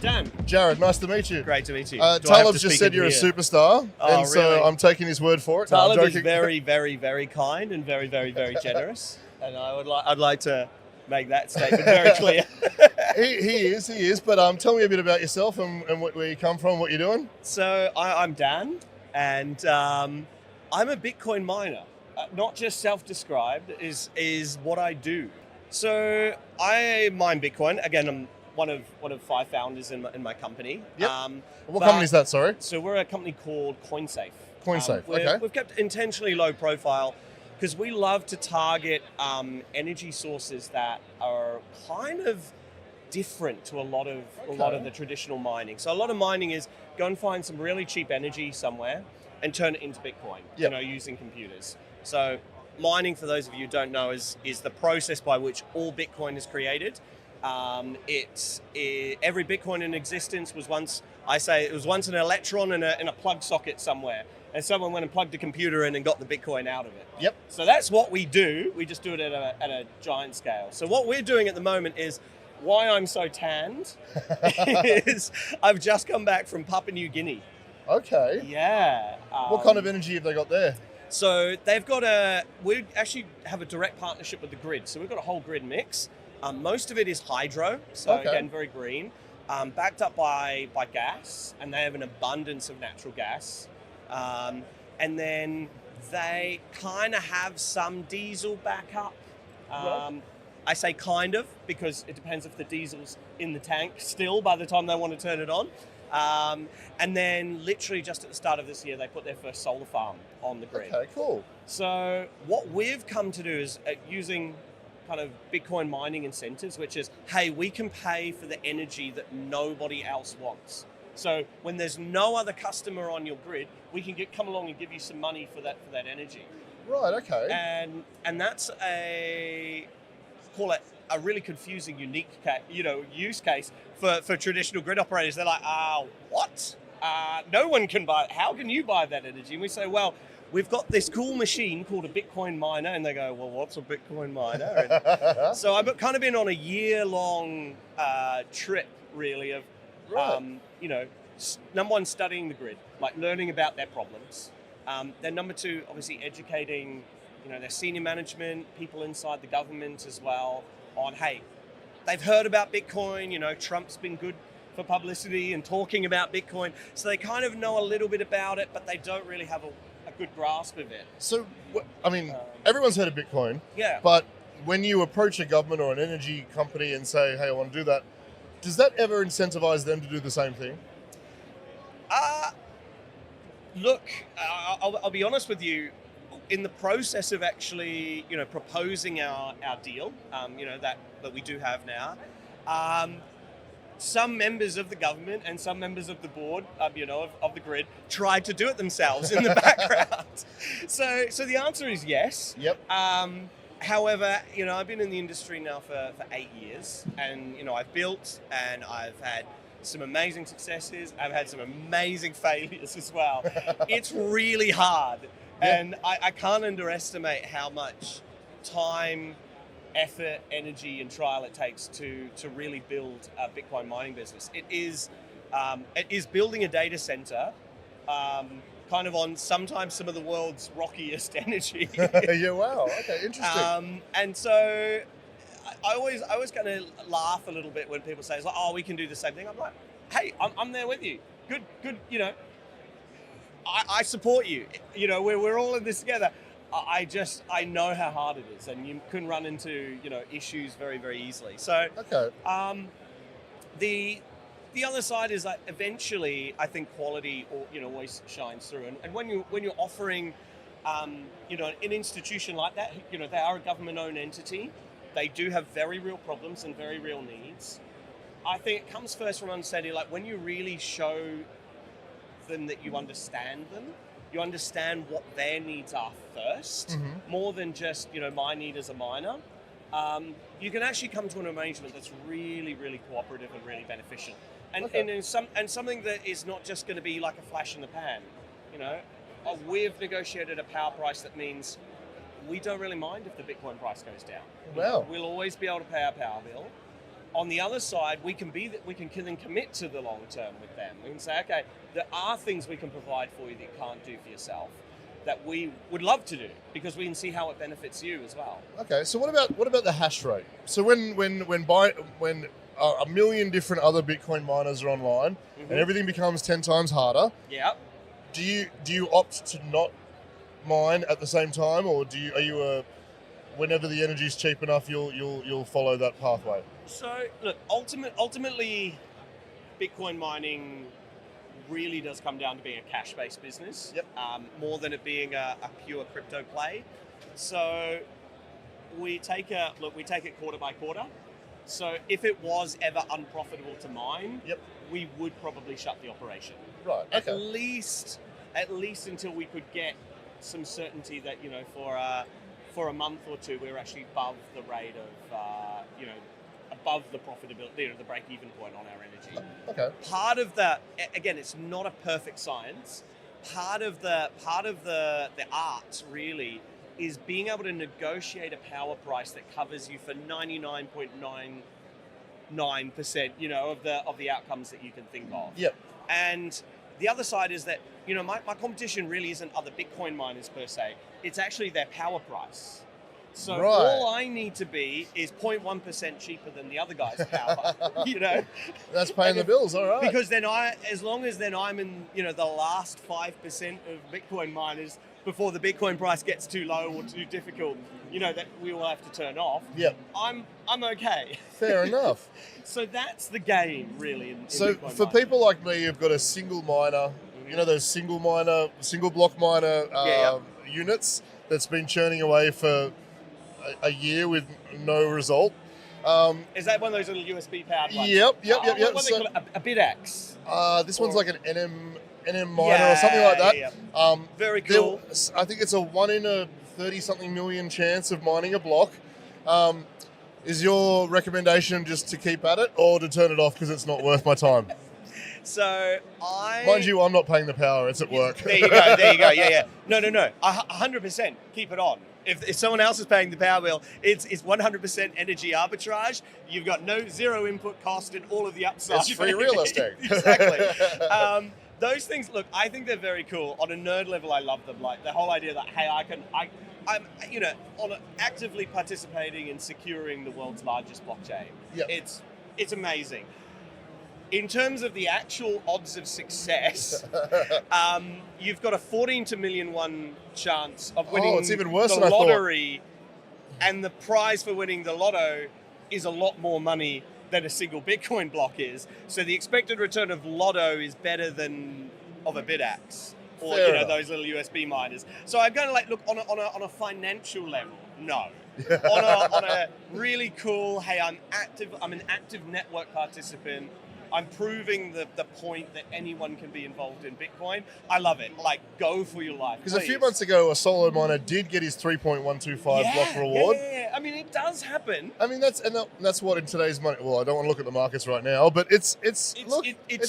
Dan. Jared, nice to meet you. Great to meet you. Talib's just said you're a superstar, and so really? I'm taking his word for it. Talib no, is very, very, very kind and very, very, very generous, and I'd like to make that statement very clear. he is. But tell me a bit about yourself and where you come from, what you're doing. So I'm Dan, and I'm a Bitcoin miner. Not just self-described is what I do. So I mine Bitcoin. Again, I'm one of 5 founders in my company. Yep. What company is that, sorry? So we're a company called CoinSafe. CoinSafe, okay. We've kept intentionally low profile because we love to target energy sources that are kind of different to a lot of the traditional mining. So a lot of mining is go and find some really cheap energy somewhere and turn it into Bitcoin, yep. Using computers. So mining, for those of you who don't know, is the process by which all Bitcoin is created. Every Bitcoin in existence was once an electron in a plug socket somewhere, and someone went and plugged a computer in and got the Bitcoin out of it. Yep. So that's what we do. We just do it at a giant scale. So what we're doing at the moment is why I'm so tanned is I've just come back from Papua New Guinea. Okay. Yeah. What kind of energy have they got there? So we actually have a direct partnership with the grid. So we've got a whole grid mix. Most of it is hydro, so again, very green, backed up by gas, and they have an abundance of natural gas. And then they kind of have some diesel backup. I say kind of, because it depends if the diesel's in the tank still by the time they want to turn it on. And then literally just at the start of this year, they put their first solar farm on the grid. Okay, cool. So what we've come to do is using kind of Bitcoin mining incentives, which is, hey, we can pay for the energy that nobody else wants. So when there's no other customer on your grid, we can come along and give you some money for that energy. Right, okay. And that's call it a really confusing, unique use case for traditional grid operators. They're like, what? No one can buy it. How can you buy that energy? And we say, well, we've got this cool machine called a Bitcoin miner. And they go, well, what's a Bitcoin miner? And so I've kind of been on a year-long trip, really, of, number one, studying the grid, like learning about their problems. Then number 2, obviously educating, their senior management, people inside the government as well, on, hey, they've heard about Bitcoin, Trump's been good for publicity and talking about Bitcoin. So they kind of know a little bit about it, but they don't really have a good grasp of it. So, everyone's heard of Bitcoin. Yeah. But when you approach a government or an energy company and say, hey, I want to do that, does that ever incentivize them to do the same thing? Look, I'll be honest with you. In the process of actually, proposing our deal, that we do have now, some members of the government and some members of the board, of the grid, tried to do it themselves in the background. So the answer is yes. Yep. However, I've been in the industry now for 8 years, and I've built and I've had some amazing successes. I've had some amazing failures as well. It's really hard. Yeah. And I can't underestimate how much time, effort, energy, and trial it takes to really build a Bitcoin mining business. It is building a data center, kind of on sometimes some of the world's rockiest energy. Yeah, wow. Okay, interesting. And so I always kind of laugh a little bit when people say, oh, we can do the same thing. I'm like, hey, I'm there with you. Good, I support you. We're all in this together. I know how hard it is, and you can run into issues very, very easily. So okay. The other side is that eventually I think quality always shines through, and when you're offering an institution like that, they are a government-owned entity. They do have very real problems and very real needs. I think it comes first from understanding, like when you really show them that you understand them, you understand what their needs are first, more than just, my need as a miner. You can actually come to an arrangement that's really, really cooperative and really beneficial. And something that is not just going to be like a flash in the pan. We've negotiated a power price that means we don't really mind if the Bitcoin price goes down. Wow. We'll always be able to pay our power bill. On the other side, we can then commit to the long term with them. We can say, okay, there are things we can provide for you that you can't do for yourself that we would love to do because we can see how it benefits you as well. Okay, so what about the hash rate? So when a million different other Bitcoin miners are online and everything becomes 10 times harder, Yep. do you opt to not mine at the same time, or are you whenever the energy's cheap enough, you'll follow that pathway? So look, ultimately, Bitcoin mining really does come down to being a cash-based business, Yep. More than it being a pure crypto play. So we take it quarter by quarter. So if it was ever unprofitable to mine, Yep. we would probably shut the operation. Right. Okay. At least until we could get some certainty that for a month or two we're actually above the rate of above the profitability, the break-even point on our energy. Okay. Part of that, again, it's not a perfect science. Part of the art really is being able to negotiate a power price that covers you for 99.99% of the outcomes that you can think of. Yep. And the other side is that my competition really isn't other Bitcoin miners per se. It's actually their power price. So Right. all I need to be is 0.1% cheaper than the other guy's power. That's paying the bills, all right. Because as long as I'm in the last 5% of Bitcoin miners before the Bitcoin price gets too low or too difficult, that we will have to turn off. Yep. I'm okay. Fair enough. So that's the game, really. In So Bitcoin for mining. people like me who've got a single miner, those single block miner units that's been churning away for a year with no result. Is that one of those little USB powered ones? Yep. What do they call it? A BitX? This one's like an NM miner or something like that. Yeah. Very cool. I think it's a 1 in a 30-something million chance of mining a block. Is your recommendation just to keep at it or to turn it off because it's not worth my time? So Mind you, I'm not paying the power. It's at work. There you go. Yeah. No. 100% keep it on. If someone else is paying the power bill, it's 100% energy arbitrage. You've got zero input cost and all of the upside. It's free real estate. Exactly. Those things, look, I think they're very cool. On a nerd level, I love them. Like the whole idea that, hey, I'm actively participating in securing the world's largest blockchain. Yep. It's amazing. In terms of the actual odds of success, you've got a 14 to million one chance of winning it's even worse the than I thought. lottery, and the prize for winning the lotto is a lot more money than a single Bitcoin block is. So the expected return of lotto is better than of a BitX or those little USB miners. So I'm going to look on a financial level, no. on a really cool, hey, I'm an active network participant. I'm proving the point that anyone can be involved in Bitcoin. I love it. Go for your life. Because a few months ago, a solo miner did get his 3.125 block reward. Yeah. I mean, it does happen. I mean, that's what in today's money. Well, I don't want to look at the markets right now, but it's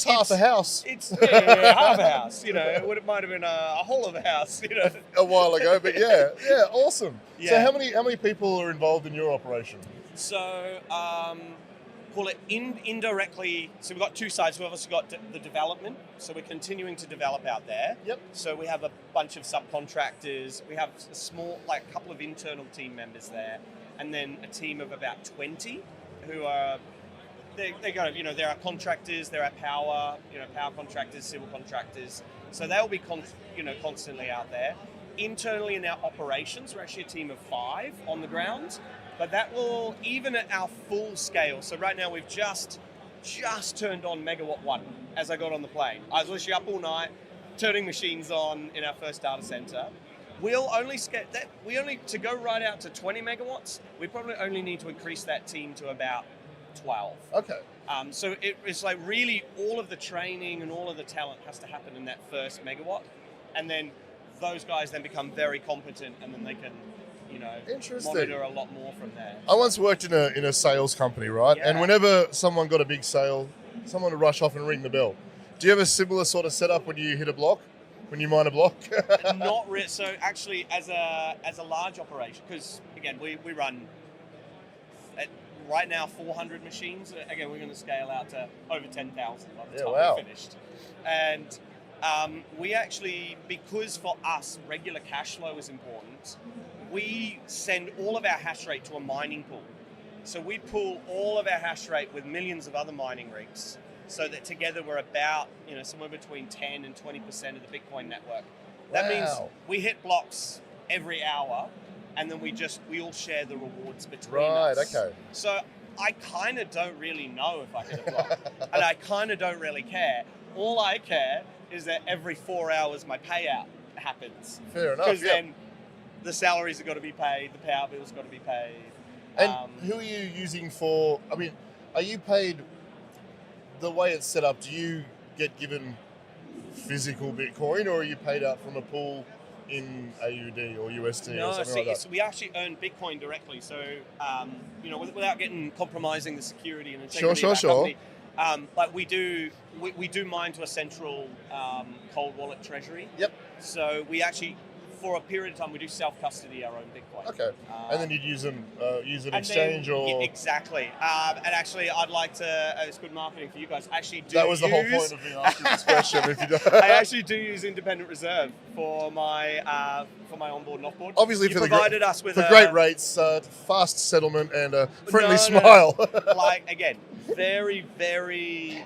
half a house. It's half a house. It might have been a whole of a house. A while ago, but yeah, awesome. Yeah. So how many people are involved in your operation? So. Call it indirectly. So we've got two sides. We've obviously got the development. So we're continuing to develop out there. Yep. So we have a bunch of subcontractors. We have a small, couple of internal team members there, and then a team of about 20 who are. There are contractors. There are power contractors, civil contractors. So they'll be constantly out there. Internally in our operations, we're actually a team of 5 on the ground. But that will, even at our full scale, so right now we've just turned on megawatt 1 as I got on the plane. I was literally up all night, turning machines on in our first data center. We'll only to go right out to 20 megawatts, we probably only need to increase that team to about 12. Okay. So it's really all of the training and all of the talent has to happen in that first megawatt. And then those guys then become very competent and then they can monitor a lot more from there. I once worked in a sales company, right? Yeah. And whenever someone got a big sale, someone would rush off and ring the bell. Do you have a similar sort of setup when you hit a block? When you mine a block? Not really. So actually, as a large operation, because again we run right now 400 machines. Again, we're going to scale out to over 10,000 by the time wow. we're finished. And we actually, because for us, regular cash flow is important, we send all of our hash rate to a mining pool. So we pool all of our hash rate with millions of other mining rigs, so that together we're about, somewhere between 10 and 20% of the Bitcoin network. That means we hit blocks every hour, and then we all share the rewards between us. Right, okay. So I kind of don't really know if I hit a block, and I kind of don't really care. All I care is that every 4 hours my payout happens. Fair enough. Because then the salaries have got to be paid, the power bills got to be paid. And who are you using for? I mean, are you paid the way it's set up? Do you get given physical Bitcoin, or are you paid out from a pool in AUD or USD or something like that? So we actually earn Bitcoin directly. So without compromising the security and integrity of our company, but we do mine to a central cold wallet treasury. Yep. So we actually, for a period of time, we do self-custody our own Bitcoin. Okay. And then you'd use an exchange or... Yeah, exactly. And actually, I'd like to, it's good marketing for you guys, That was the whole point of me asking this question. If you don't... I actually do use independent reserve for my onboard and offboard. Obviously, for great rates, fast settlement, and a friendly smile. Like, again, very, very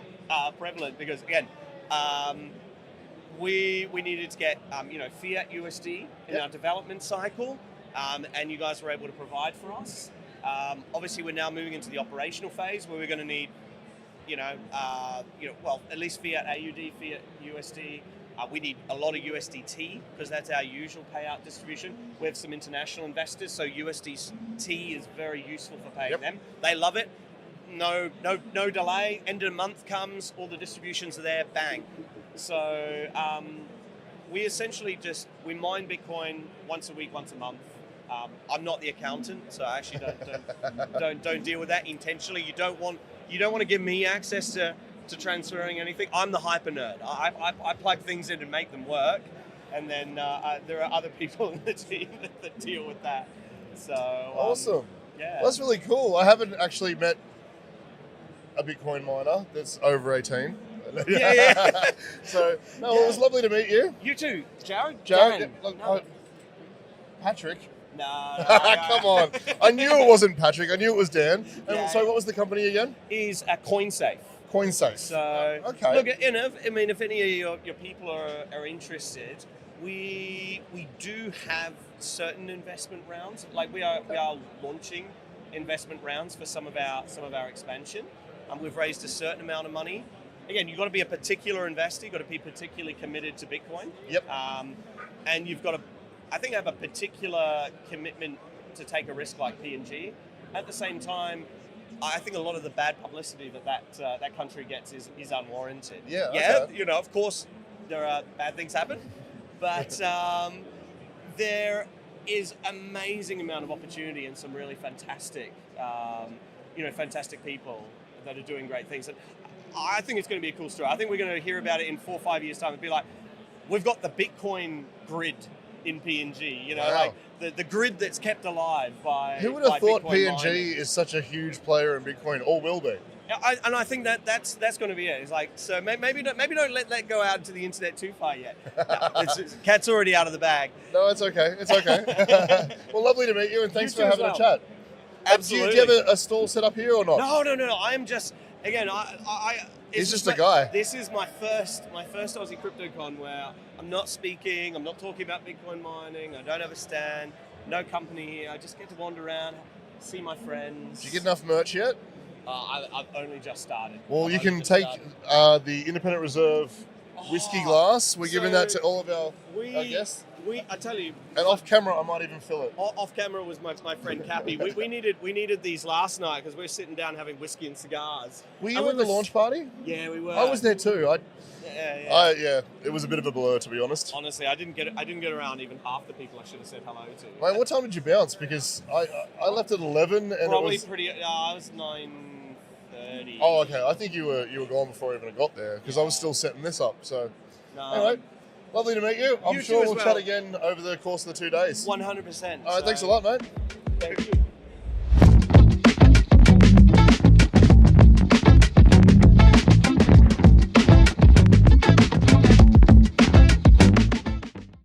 prevalent, because, again, we needed to get fiat USD in our development cycle, and you guys were able to provide for us. Obviously, we're now moving into the operational phase where we're going to need, at least fiat AUD, fiat USD. We need a lot of USDT because that's our usual payout distribution. We have some international investors, so USDT is very useful for paying them. They love it. No delay. End of the month comes, all the distributions are there, bang. So we essentially we mine Bitcoin once a week, once a month. I'm not the accountant, so I actually don't deal with that intentionally. You don't want to give me access to transferring anything. I'm the hyper nerd. I plug things in and make them work, and then there are other people in the team that deal with that. So awesome. Yeah, well, that's really cool. I haven't actually met a Bitcoin miner that's over 18. Yeah. So, it was lovely to meet you. You too. Jared? Patrick? No. Come on. I knew it wasn't Patrick. I knew it was Dan. And so what was the company again? Is CoinSafe. CoinSafe. So, okay. Look, if any of your people are interested, we do have certain investment rounds. Like we are launching investment rounds for some of our expansion. We've raised a certain amount of money. Again, you've got to be a particular investor. You've got to be particularly committed to Bitcoin. Yep. And you've got to, I think, have a particular commitment to take a risk like PNG. At the same time, I think a lot of the bad publicity that country gets is unwarranted. Yeah. Okay. Of course, there are bad things happen, but there is amazing amount of opportunity and some really fantastic, fantastic people that are doing great things. And I think it's going to be a cool story. I think we're going to hear about it in 4 or 5 years' time and be like, we've got the Bitcoin grid in PNG, wow. like the grid that's kept alive by Who would have thought Bitcoin PNG mining. is such a huge player in Bitcoin, or will be? And I think that's going to be it. It's like, so maybe don't let that go out into the internet too far yet. No, cat's already out of the bag. No, it's okay. It's okay. Well, lovely to meet you, and thanks for having a chat. Absolutely. Do you have a stall set up here or not? No. I am just, again, He's just a guy. This is my first AusCryptoCon where I'm not speaking, I'm not talking about Bitcoin mining, I don't have a stand, no company here. I just get to wander around, see my friends. Did you get enough merch yet? I've only just started. Well, you can take the Independent Reserve whiskey glass. We're giving that to all of our guests. I tell you, and off camera, I might even fill it. Off camera was my friend Cappy. we needed these last night because we were sitting down having whiskey and cigars. Were you at the launch party? Yeah, we were. I was there too. Yeah. It was a bit of a blur, to be honest. Honestly, I didn't get around even half the people I should have said hello to. Mate, what time did you bounce? Because I left at 11 and probably it was pretty. I was 9:30. Oh, okay. I think you were gone before I even got there because I was still setting this up. So, anyway, lovely to meet you. I'm sure we'll chat again over the course of the 2 days. 100%. All right, thanks a lot, mate. Thank you.